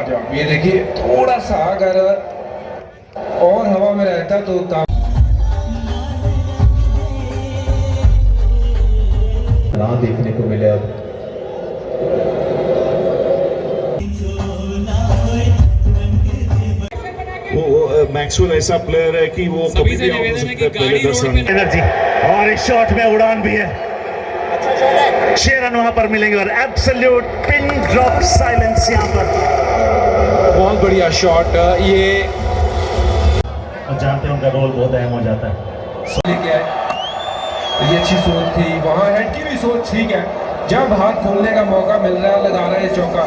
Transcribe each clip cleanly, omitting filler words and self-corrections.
लाजवाब। ये देखिए थोड़ा सा अगर और हवा में रहता तो काम ना देखने को मिले अब। वो मैक्सवेल ऐसा प्लेयर है कि वो कभी भी आउट हो सकता है पहले 10 रन। एनर्जी और इस शॉट में उड़ान भी है। 6 रन वहां पर मिलेंगे और एब्सोल्यूट पिन ड्रॉप साइलेंस यहां पर। बहुत बढ़िया शॉट। ये जानते हैं उनका रोल बहुत अहम हो जाता है। ठीक है, ये अच्छी सोच थी, वहां हेड की भी सोच ठीक है। जब हाथ खोलने का मौका मिल रहा है लगा रहा है चौका।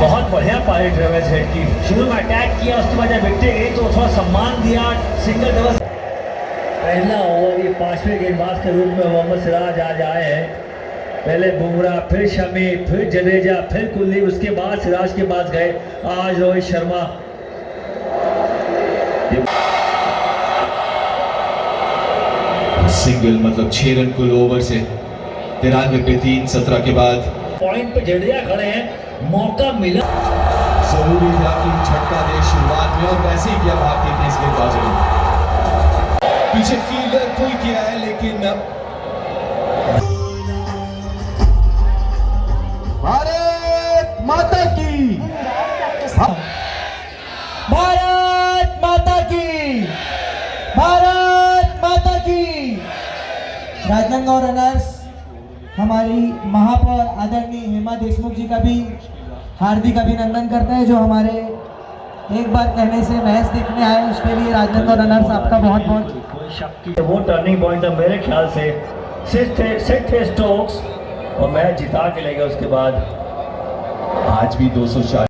बहुत बढ़िया पारी ट्रेविस हेड की। शुरू में अटैक किया, उसके बाद जब विकेट गई तो थोड़ा सम्मान दिया, सिंगल डबल। पहला ओवर ये 5वें गेंदबाज के रूप में मोहम्मद सिराज आज आए हैं। पहले बुमराह, फिर शमी, फिर जडेजा, फिर कुलदीप, उसके बाद सिराज के पास गए। आज रोहित शर्मा। सिंगल मतलब 6 रन कुल ओवर से 93 पे 3 17 के बाद पॉइंट पे जडेजा खड़े हैं, मौका मिला। जरूरी था कि झटका दे शुरुआत में और वैसे ही किया भारतीय तेज गेंदबाजों ने। पीछे फील्डर पुल किया है लेकिन भारत माता की, भारत माता की, भारत माता की। राजनांदगांव रनर्स हमारी महापौर आदरणीय हेमा देशमुख जी का भी हार्दिक अभिनंदन करते हैं, जो हमारे एक बार कहने से मैच देखने आए, उसके लिए राजनांदगांव रनर्स आपका बहुत बहुत। वो टर्निंग पॉइंट था मेरे ख्याल से। सेट थे स्टोक्स और मैच जिता के ले गए। उसके बाद आज भी 204